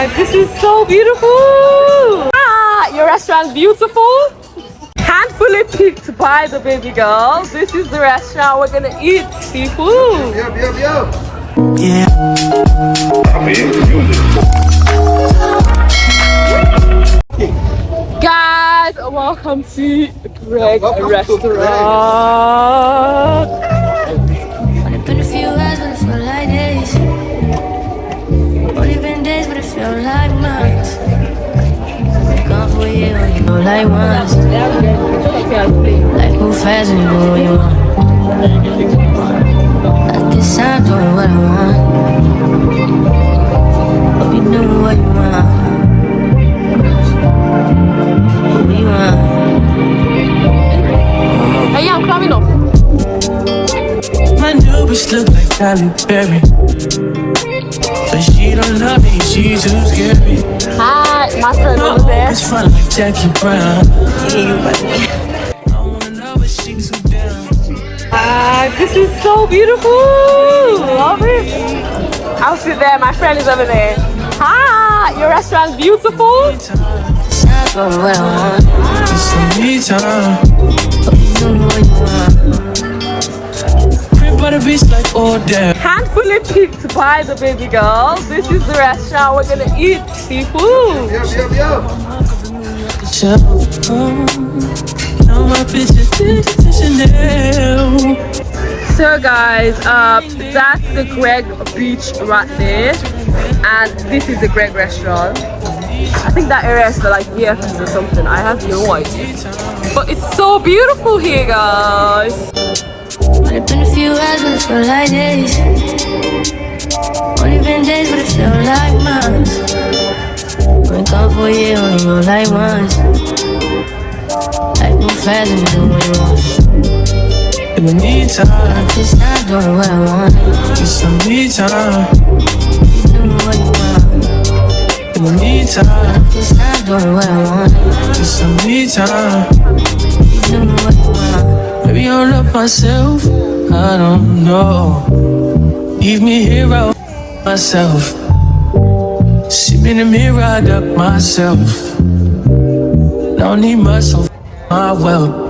God, this is so beautiful. Ah, your restaurant beautiful. Handfully picked by the baby girl. This is the restaurant we're gonna eat seafood. Yeah. Guys, welcome to Greg Restaurant. Only been a few hours, but it felt like days. Only been days, but it felt like months. Gone for a year, you know, like once. Like move fast and you do what you want. At this time, doing what I want. Hope you do what you want. What you want. Hey, I'm coming up. My new bitch look like Halle Berry, but she don't love me, she's too scary. Hi, my friend over there. It's fun like Jackie Brown. I wanna know but she too down. This is so beautiful. Love it. I'll sit there. My friend is over there. Hi, your restaurant's beautiful. Doing what I want. It's some me time. Hope you do what you want. Crib by the beach like all day. Handfully picked by the baby girl. This is the restaurant we're gonna eat seafood. Now my bitch is Chanel. So guys, that's the Greg Beach right there, and this is the Greg Restaurant. I think that area is for like VFs or something. I have no idea. But it's so beautiful here, guys. Only been a few hours, but it felt like days. Only been days, but it felt like months. Been gone for a year, only know like once. Like move fast and you do what you want. In the meantime, Just not doing what I want. it's some me time. You do what you want. In the meantime, Just not doing what I want. it's some me time. You do what you want. Maybe I love myself, I don't know. Leave me here out myself. See me in the mirror, I duck myself. Don't need much of my wealth.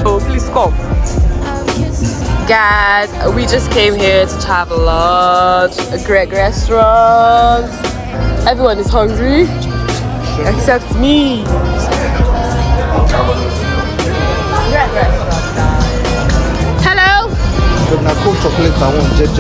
So please come. Guys, we just came here to have a lunch, a Greg Restaurant. Everyone is hungry, except me. Greg Restaurant, guys. Hello. Na cold chocolate, I want JJ.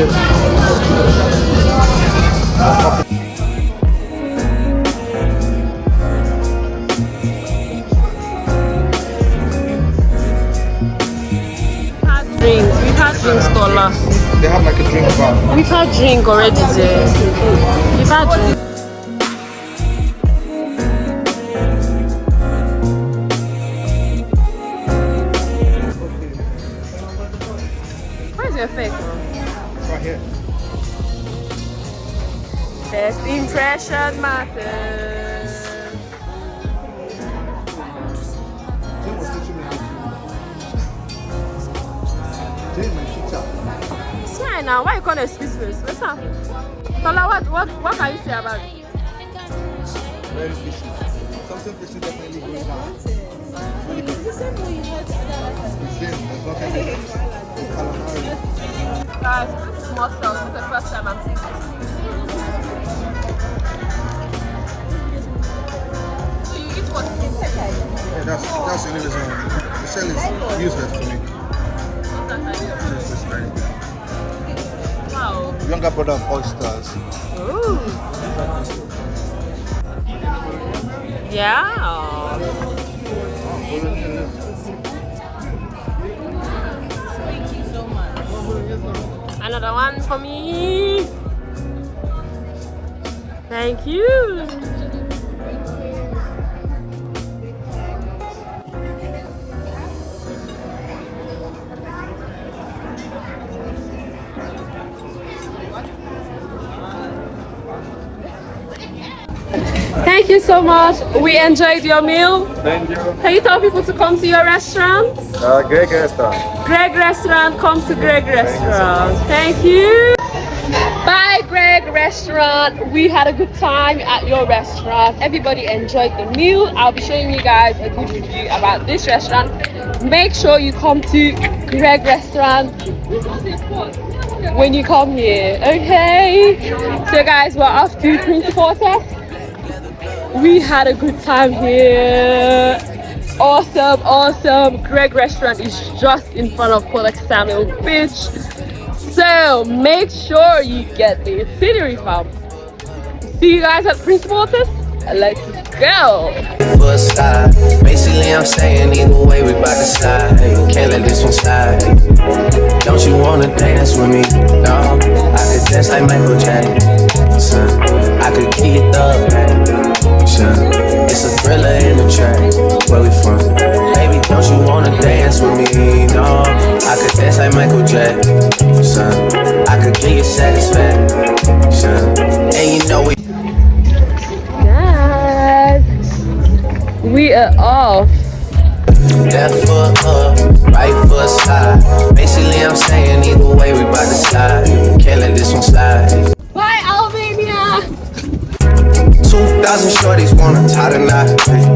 Drinks. We've had drinks for last. They have like a drink bar. We've had drink already today. We've had drink. Where's your fake? Right here. Best impression matters. Jim was teaching me how to. Jim, my teacher. See now, why you call it excuse me? What's up? Tola, what can you say about it? Very fishy. Something fishy definitely going down. Really good. It's the same way you had to start. Same, there's nothing there. Calamari. Guys, this is small sauce. This is the first time I'm seeing this. So you eat what? Yeah, that's the only reason. The shell is useless for me. This is very good. Wow. Younger brother of oysters. Ooh. Yeah. Another one for me. Thank you. you so much. We enjoyed your meal. Thank you. Can you tell people to come to your restaurant? Greg restaurant. Greg Restaurant, come to Greg Restaurant. Thank you. Bye, Greg Restaurant. We had a good time at your restaurant. Everybody enjoyed the meal. I'll be showing you guys a good review about this restaurant. Make sure you come to Greg Restaurant when you come here, okay? So guys, we're off to Prince Porter. We had a good time here. Awesome. Greg Restaurant is just in front of Poda Ksamil Beach. So make sure you get the itinerary fam. See you guys at Prince Waters. Let's go. For a slide. Basically, I'm saying either way we bout to slide. Can't let this one slide. Don't you wanna dance with me? No, I could dance like Michael Jackson. I could keep it up. It's a thriller in the track. Where we from? Baby, don't you wanna dance with me? No, I could dance like Michael Jackson. I could give you satisfaction. And you know we. Guys, we are off. Left foot up, right foot slide. Basically, I'm saying either way we bout to slide. Can't let this one slide. Bye, Albania. 2,000 shorties wanna tie the knot.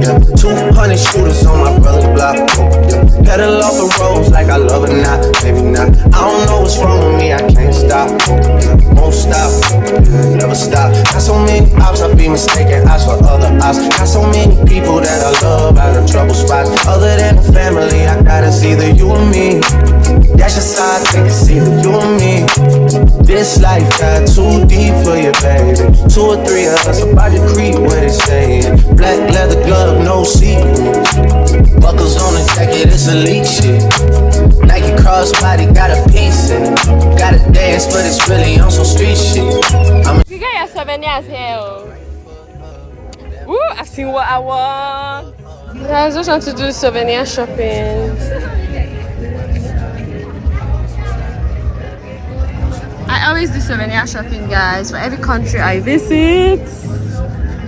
Yeah. 200 shooters on my brother's block. Yeah. Pedal off the roads like I love it not, maybe not. I don't know what's wrong with me, I can't stop. Yeah. Won't stop, yeah. Never stop. Got so many ops, I be mistaken ops for other ops. Got so many people that I love out of trouble spots. Other than the family, I gotta see either you or me. That's just how I think it's either you or me. This life got too deep for you, baby. 2 or 3 of us about to creep what it's saying. Black leather glove, no sequin. Buckles on the jacket, it's elite shit. Nike crossbody got a piece in it. Gotta dance, but it's really on some street shit. You get your souvenirs here. Woo, I've seen what I want. I just want to do souvenir shopping. I always do souvenir shopping, guys, for every country I visit.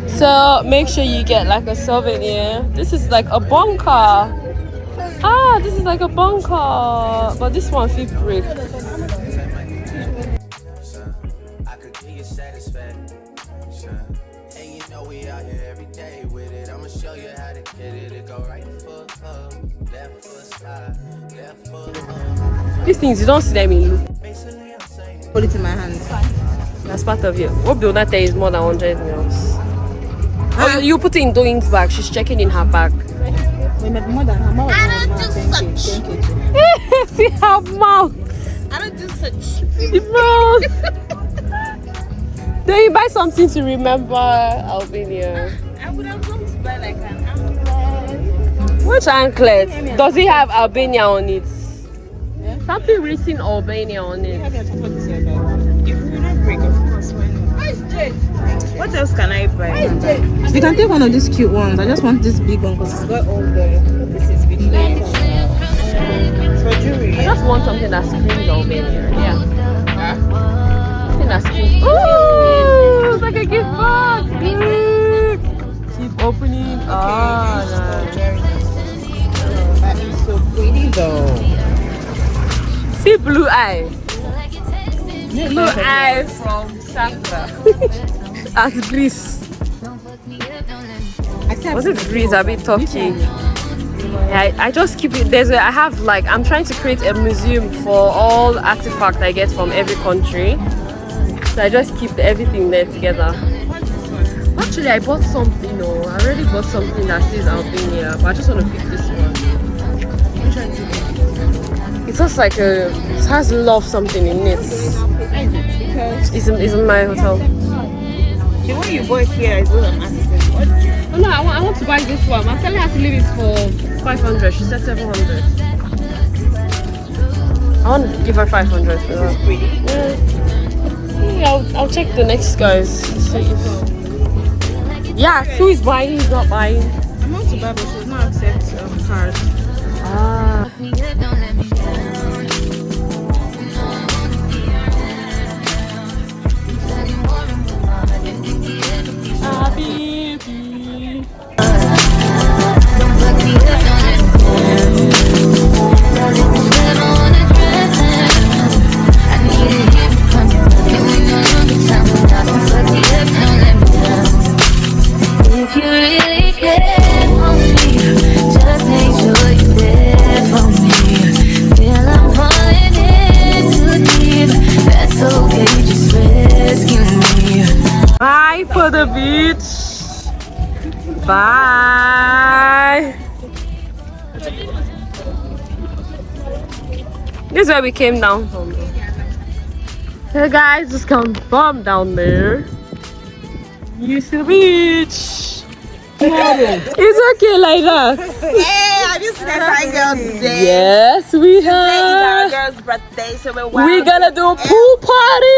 So make sure you get like a souvenir. This is like a bunker. Ah, this is like a bunker, but this one feels brick. I could give you satisfaction. And you know we out here every day with it. I'ma show you how to get it. It go right foot up, left foot slide, left foot up. These things, you don't see them in look. Hold it in my hand. That's part of it. What the other is more than 100 mils. Oh, you put it in Doing's bag. She's checking in her bag. We make more than her mouth. I don't do such. See her mouth. I don't do such. The mouth. Then you buy something to remember Albania. I would have gone to buy like an anklet. Which anklet? Does it have Albania on it? Yeah. Something written Albania on it. If we will not break, of course, why not? What else can I buy? We can take one of these cute ones. I just want this big one because it's got all the. This is big. For jewelry. I just want something that screams Albania. Yeah. Something that screams. Ooh, it's like a gift box. Keep opening. Ah, nice. Very nice. That is so pretty though. See blue eye. Blue eye from Safra. At Greece. Was it Greece? A bit Turkey. Yeah, I just keep it. I have like, I'm trying to create a museum for all artifacts I get from every country. So I just keep everything there together. Actually, I bought something. No, I already bought something that says Albania, but I just want to pick this one. It's just like it has love something in it. It's in my hotel. The one you bought here is what I'm asking. What? Oh no, I want to buy this one. I'm telling her to leave it for 500. She said 700. I want to give her 500 for that. Pretty. Yeah, I'll check the next guys. See if... Yeah, who is buying? Who's not buying? I want to buy, but she's not accept cards. Ah. Habibi. Bye. This is where we came down from. Hey guys, just confirm down there. You see the beach. It's okay like that. Hey, have you seen that girls today? Yes, we Today is our have. girl's birthday, so We're gonna do a pool party.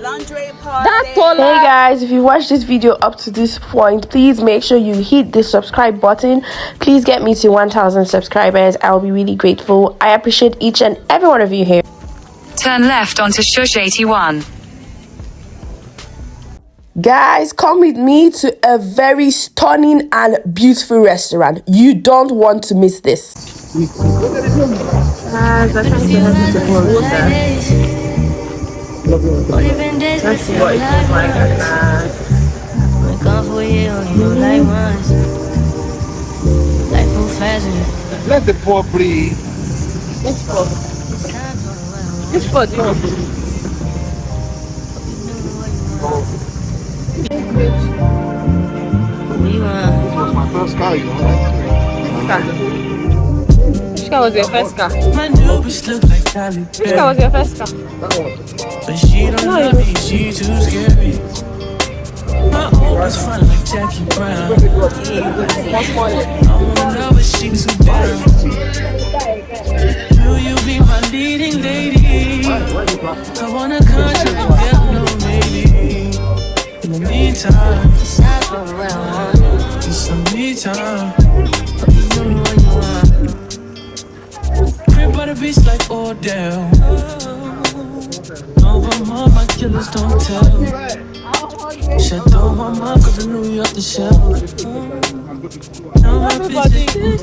laundry party. That's all. Hey guys, if you watched this video up to this point, please make sure you hit the subscribe button. Please get me to 1,000 subscribers. I'll be really grateful. I appreciate each and every one of you here. Turn left onto Shush 81. Guys, come with me to a very stunning and beautiful restaurant. You don't want to miss this. Guys, I think we have to support water. Let's see what it feels like at night. Let the poor breathe. Which spot do you want? This was my first car, you know. Which car was your first car? My neighbors look like Cali. Which car was your first car? But she don't love me, she too scary. My old fun like Jackie Brown. I wanna know if she too down. Will you be my leading lady? I wanna conjure and get no maybe. In the meantime, it's some me time. Crib by the beach like Odell. Over my killers don't tell. Shut down my mouth cause I knew you off the shelf. Now my bitch is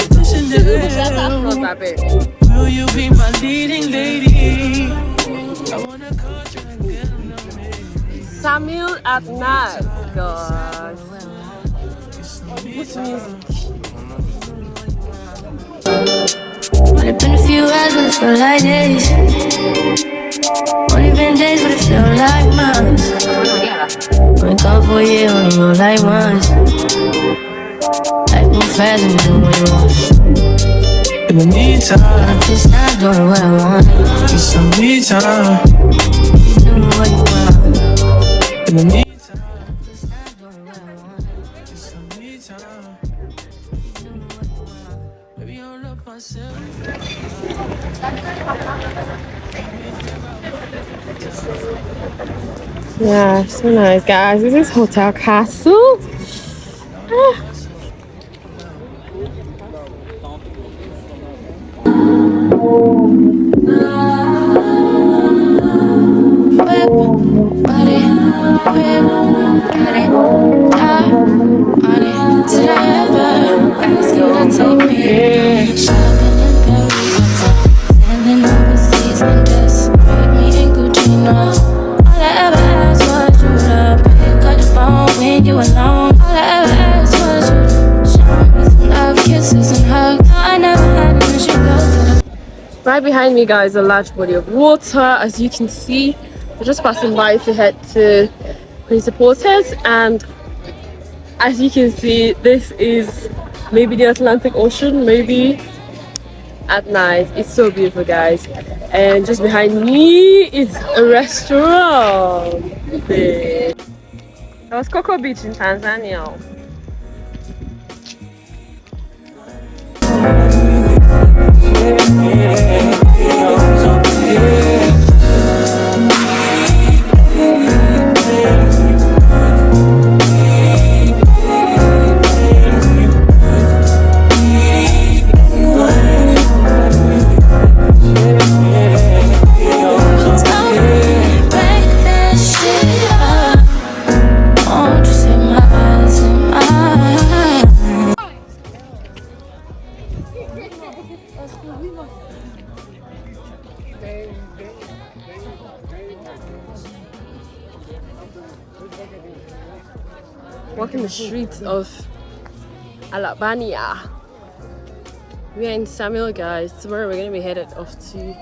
will you be my leading lady? I wanna call you and get no maybe. Ksamil at night, guys. Only been a few hours, but it feel like days. Only been days, but it feel like months. Been gone for a year, only roll like once. Life move fast and you do what you want. In the meantime, Just stop doing what I want. it's some me time. You do what you want. In the meantime, Just stop doing what I want. it's some me time. Baby, I love myself. Yeah, so nice, guys. This is Hotel Castle. Whip, body, whip, got it, die on it. Did I ever ask you to take me shopping in Paris? Sailing overseas and just put me in Gucci, no. All I ever asked was you to pick up the phone when you alone. All I ever asked was you to show me some love, kisses and hugs. No, I never had to let you go to the Right behind me, guys, a large body of water. As you can see, we're just passing by to head to Principal's Heads, and as you can see, this is maybe the Atlantic Ocean, maybe at night. It's so beautiful, guys. And just behind me is a restaurant. That was Coco Beach in Tanzania. Walking the streets of Albania. We are in Ksamil, guys. Tomorrow we're gonna be headed off to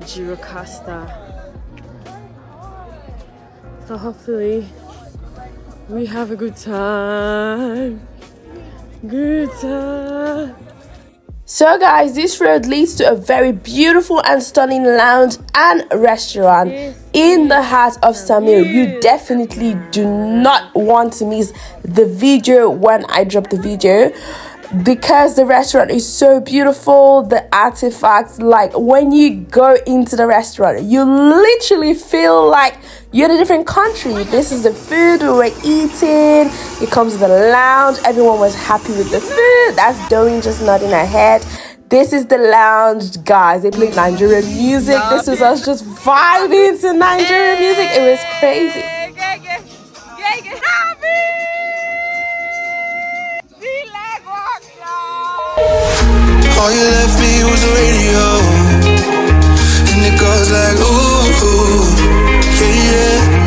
Gjirokasta. So hopefully We have a good time. Good time. So guys, this road leads to a very beautiful and stunning lounge and restaurant in the heart of Ksamil. You definitely do not want to miss the video when I drop the video, because the restaurant is so beautiful. The artifacts, like when you go into the restaurant, you literally feel like you're in a different country. This is the food we were eating. It comes to the lounge. Everyone was happy with the food. That's Doreen just nodding her head. This is the lounge, guys. They played Nigerian music. This was us just vibing to Nigerian music. It was crazy. All you left me was a radio, and it goes like ooh, ooh, yeah, yeah.